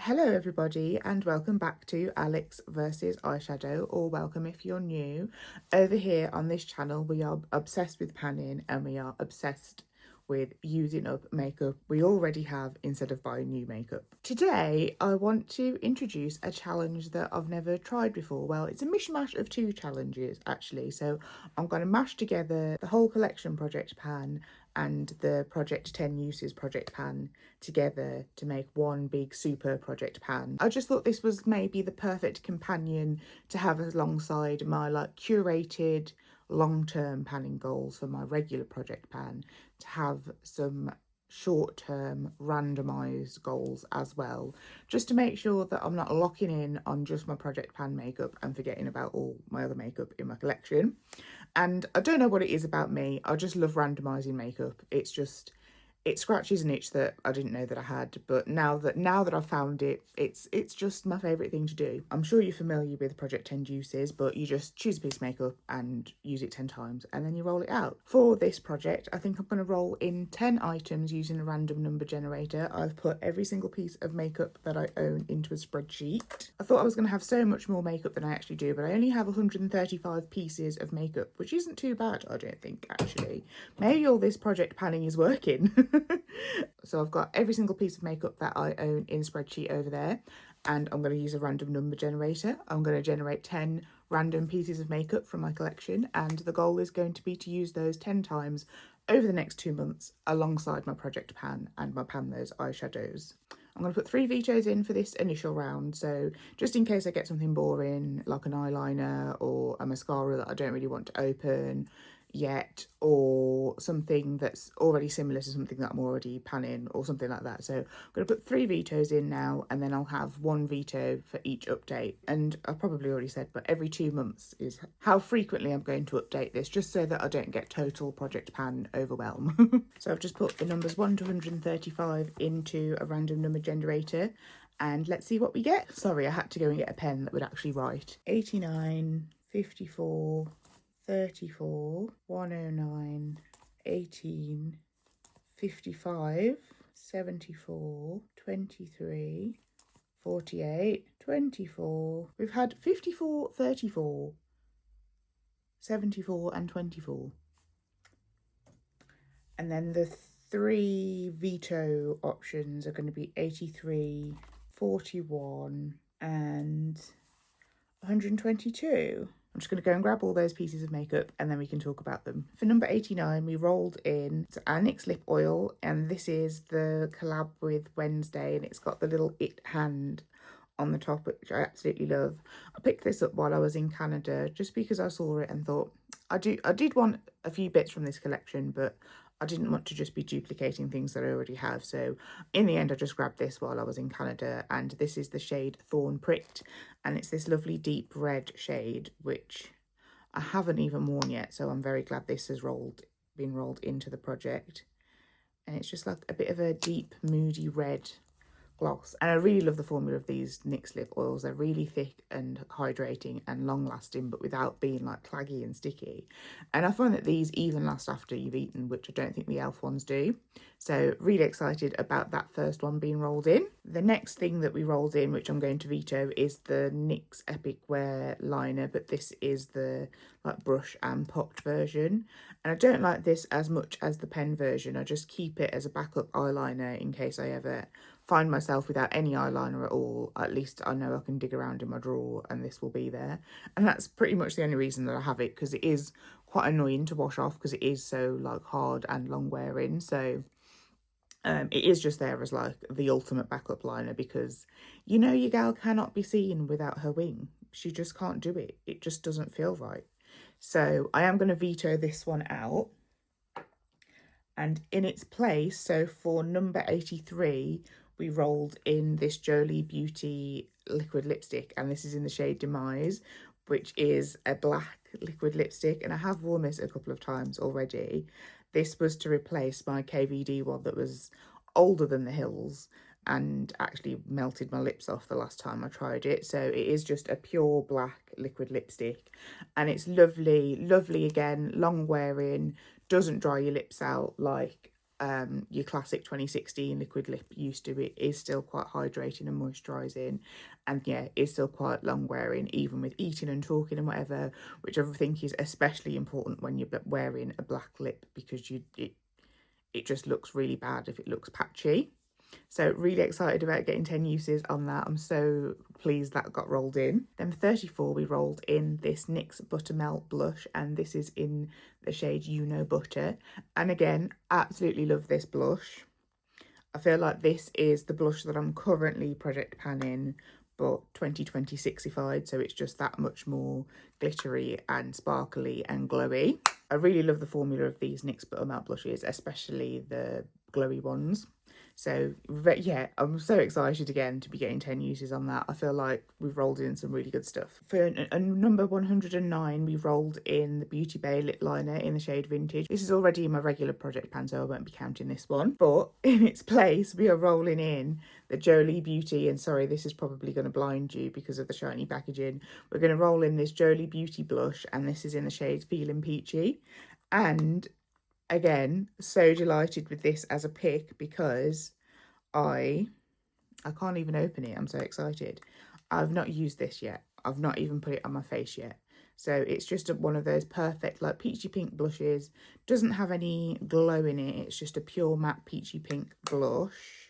Hello everybody and welcome back to Alex versus Eyeshadow, or welcome if you're new. Over here on this channel we are obsessed with panning and we are obsessed with using up makeup we already have instead of buying new makeup. Today I want to introduce a challenge that I've never tried before. Well, it's a mishmash of two challenges actually, so I'm going to mash together the whole collection project pan and the Project 10 Uses project pan together to make one big super project pan. I just thought this was maybe the perfect companion to have alongside my curated long-term panning goals for my regular project pan, to have some short-term randomized goals as well, just to make sure that I'm not locking in on just my project pan makeup and forgetting about all my other makeup in my collection. And I don't know what it is about me, I just love randomizing makeup. It scratches an itch that I didn't know that I had, but now that I've found it, it's just my favourite thing to do. I'm sure you're familiar with Project 10 Juices, but you just choose a piece of makeup and use it 10 times and then you roll it out. For this project, I think I'm going to roll in 10 items using a random number generator. I've put every single piece of makeup that I own into a spreadsheet. I thought I was going to have so much more makeup than I actually do, but I only have 135 pieces of makeup, which isn't too bad, I don't think, actually. Maybe all this project panning is working. So I've got every single piece of makeup that I own in a spreadsheet over there, and I'm going to use a random number generator. I'm going to generate 10 random pieces of makeup from my collection, and the goal is going to be to use those 10 times over the next 2 months alongside my project pan and my Pan Those eyeshadows. I'm going to put 3 vetoes in for this initial round, so just in case I get something boring like an eyeliner or a mascara that I don't really want to open yet, or something that's already similar to something that I'm already panning or something like that. So I'm going to put 3 vetoes in now, and then I'll have 1 veto for each update. And I've probably already said, but every 2 months is how frequently I'm going to update this, just so that I don't get total project pan overwhelm. So I've just put the numbers 1 to 135 into a random number generator, and let's see what we get. Sorry, I had to go and get a pen that would actually write. 89, 54, 34, 109, 18, 55, 74, 23, 48, 24. We've had 54, 34, 74 and 24. And then the 3 veto options are going to be 83, 41 and 122. I'm just going to go and grab all those pieces of makeup and then we can talk about them. For number 89, we rolled in our NYX lip oil, and this is the collab with Wednesday, and it's got the little it hand on the top, which I absolutely love. I picked this up while I was in Canada just because I saw it and thought I did want a few bits from this collection, but I didn't want to just be duplicating things that I already have. So in the end, I just grabbed this while I was in Canada, and this is the shade Thorn Pricked, and it's this lovely deep red shade, which I haven't even worn yet. So I'm very glad this has been rolled into the project. And it's just like a bit of a deep, moody red gloss, and I really love the formula of these NYX lip oils. They're really thick and hydrating and long lasting, but without being like claggy and sticky. And I find that these even last after you've eaten, which I don't think the e.l.f. ones do. So really excited about that first one being rolled in. The next thing that we rolled in, which I'm going to veto, is the NYX Epic Wear liner, but this is the like brush and popped version. And I don't like this as much as the pen version. I just keep it as a backup eyeliner in case I ever find myself without any eyeliner at all. At least I know I can dig around in my drawer and this will be there. And that's pretty much the only reason that I have it, because it is quite annoying to wash off because it is so like hard and long wearing. So it is just there as like the ultimate backup liner, because you know your gal cannot be seen without her wing. She just can't do it. It just doesn't feel right. So I am going to veto this one out. And in its place, so for number 83, we rolled in this Jolie Beauty liquid lipstick, and this is in the shade Demise, which is a black liquid lipstick, and I have worn this a couple of times already. This was to replace my KVD one that was older than the hills and actually melted my lips off the last time I tried it. So it is just a pure black liquid lipstick, and it's lovely, lovely again, long wearing, doesn't dry your lips out like your classic 2016 liquid lip used to. It is still quite hydrating and moisturising, and yeah, it's still quite long wearing, even with eating and talking and whatever, which I think is especially important when you're wearing a black lip, because it just looks really bad if it looks patchy. So really excited about getting 10 uses on that. I'm so pleased that got rolled in. Then for 34, we rolled in this NYX Buttermelt blush, and this is in the shade You Know Butter. And again, absolutely love this blush. I feel like this is the blush that I'm currently project panning, but 2020 ified, so it's just that much more glittery and sparkly and glowy. I really love the formula of these NYX Buttermelt blushes, especially the glowy ones. So yeah, I'm so excited again to be getting 10 uses on that. I feel like we've rolled in some really good stuff. For a number 109, we rolled in the Beauty Bay lip liner in the shade Vintage. This is already in my regular project pan, so I won't be counting this one. But in its place, we are rolling in the Jolie Beauty, and sorry, this is probably going to blind you because of the shiny packaging. We're going to roll in this Jolie Beauty blush, and this is in the shade Feeling Peachy. And again, so delighted with this as a pick, because I can't even open it. I'm so excited. I've not used this yet. I've not even put it on my face yet. So it's just one of those perfect like peachy pink blushes. Doesn't have any glow in it. It's just a pure matte peachy pink blush.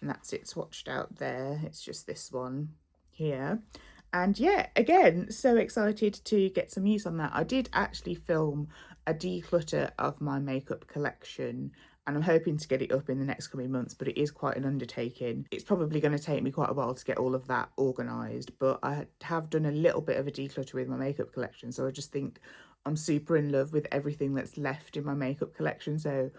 And that's it swatched out there. It's just this one here. And yeah, again, so excited to get some use on that. I did actually film a declutter of my makeup collection, and I'm hoping to get it up in the next coming months, but it is quite an undertaking. It's probably going to take me quite a while to get all of that organised, but I have done a little bit of a declutter with my makeup collection, so I just think I'm super in love with everything that's left in my makeup collection. So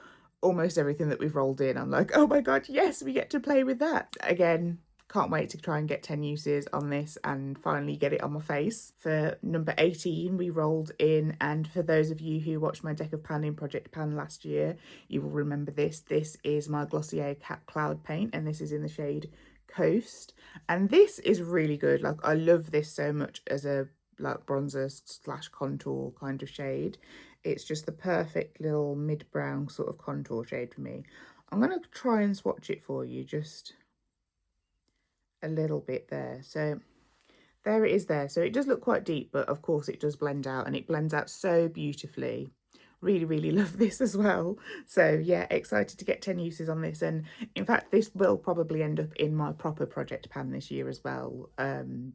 almost everything that we've rolled in, I'm like, oh my god, yes, we get to play with that. Again, can't wait to try and get 10 uses on this and finally get it on my face. For number 18, we rolled in, and for those of you who watched my Deck of Pan in Project Pan last year, you will remember this. This is my Glossier Cat Cloud paint, and this is in the shade Coast. And this is really good. Like, I love this so much as a like bronzer slash contour kind of shade. It's just the perfect little mid-brown sort of contour shade for me. I'm going to try and swatch it for you, just a little bit there. So there it is there. So it does look quite deep, but of course it does blend out, and it blends out so beautifully. Really, really love this as well. So yeah, excited to get 10 uses on this. And in fact, this will probably end up in my proper project pan this year as well,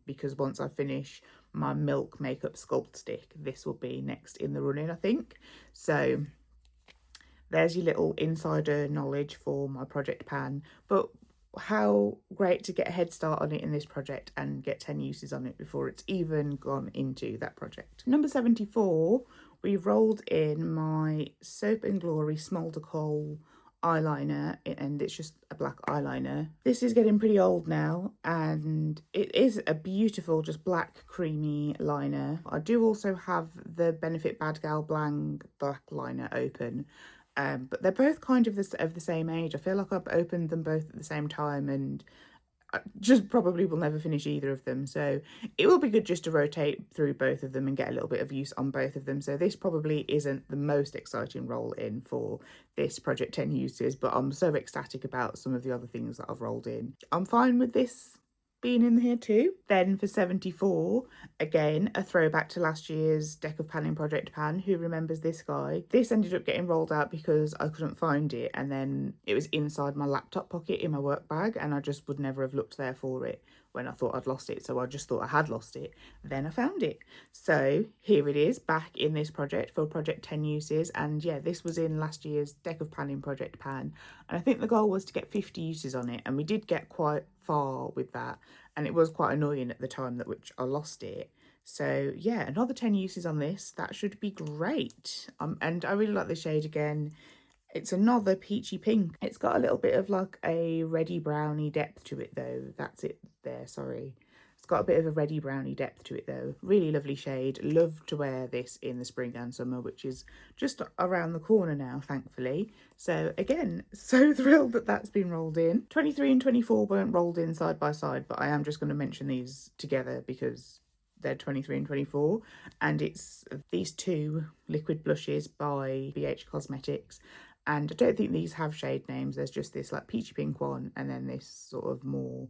because once I finish my Milk makeup sculpt stick, this will be next in the running, I think. So there's your little insider knowledge for my project pan. But how great to get a head start on it in this project and get 10 uses on it before it's even gone into that project. Number 74, we rolled in my Soap and Glory Smolder Kohl eyeliner, and it's just a black eyeliner. This is getting pretty old now, and it is a beautiful just black creamy liner. I do also have the Benefit Bad Gal Blang black liner open, but they're both kind of the same age. I feel like I've opened them both at the same time, and I just probably will never finish either of them. So it will be good just to rotate through both of them and get a little bit of use on both of them. So this probably isn't the most exciting roll in for this Project 10 uses, but I'm so ecstatic about some of the other things that I've rolled in. I'm fine with this being in here too. Then for 74, again, a throwback to last year's Deck of Pan in Project Pan. Who remembers this guy? This ended up getting rolled out because I couldn't find it, and then it was inside my laptop pocket in my work bag, and I just would never have looked there for it when I thought I'd lost it. So I just thought I had lost it. Then I found it. So here it is back in this project for Project 10 uses. And yeah, this was in last year's Deck of Pan in Project Pan. And I think the goal was to get 50 uses on it. And we did get quite far with that. And it was quite annoying at the time that which I lost it. So yeah, another 10 uses on this. That should be great. And I really like the shade again. It's another peachy pink. It's got a little bit of like a reddy browny depth to it though. That's it there, sorry. It's got a bit of a reddy browny depth to it though. Really lovely shade. Love to wear this in the spring and summer, which is just around the corner now, thankfully. So again, so thrilled that that's been rolled in. 23 and 24 weren't rolled in side by side, but I am just going to mention these together because they're 23 and 24, and it's these two liquid blushes by BH Cosmetics. And I don't think these have shade names. There's just this like peachy pink one and then this sort of more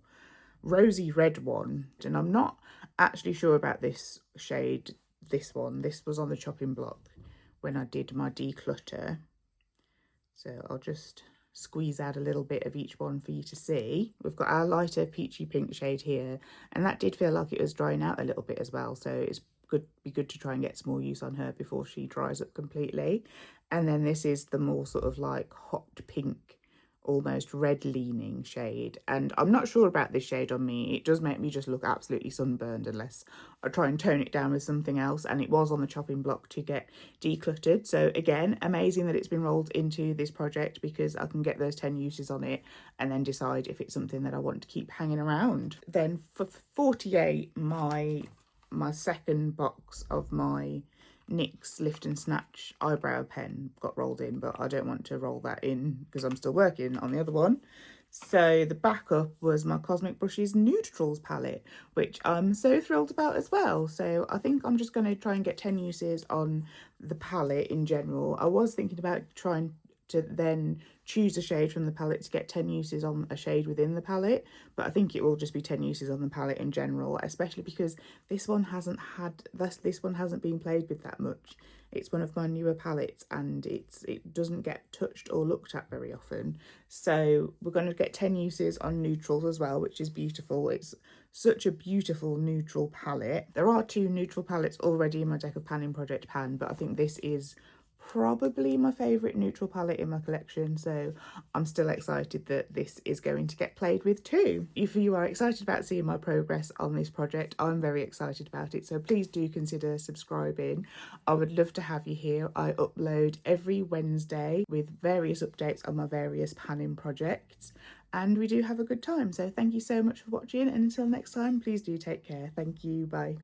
rosy red one. And I'm not actually sure about this shade, this one. This was on the chopping block when I did my declutter. So I'll just squeeze out a little bit of each one for you to see. We've got our lighter peachy pink shade here, and that did feel like it was drying out a little bit as well, so it's be good to try and get some more use on her before she dries up completely. And then this is the more sort of like hot pink, almost red leaning shade, and I'm not sure about this shade on me. It does make me just look absolutely sunburned unless I try and tone it down with something else, and it was on the chopping block to get decluttered. So again, amazing that it's been rolled into this project, because I can get those 10 uses on it and then decide if it's something that I want to keep hanging around. Then for 48, my second box of my NYX Lift and Snatch eyebrow pen got rolled in, but I don't want to roll that in because I'm still working on the other one. So the backup was my Cosmic Brushes Neutrals palette, which I'm so thrilled about as well. So I think I'm just going to try and get 10 uses on the palette in general. I was thinking about trying to then choose a shade from the palette to get 10 uses on a shade within the palette, but I think it will just be 10 uses on the palette in general, especially because this one hasn't been played with that much. It's one of my newer palettes and it doesn't get touched or looked at very often. So we're going to get 10 uses on neutrals as well, which is beautiful. It's such a beautiful neutral palette. There are 2 neutral palettes already in my deck of Pan in Project Pan, but I think this is probably my favourite neutral palette in my collection, so I'm still excited that this is going to get played with too. If you are excited about seeing my progress on this project, I'm very excited about it, so please do consider subscribing. I would love to have you here. I upload every Wednesday with various updates on my various panning projects, and we do have a good time. So thank you so much for watching, and until next time, please do take care. Thank you, bye.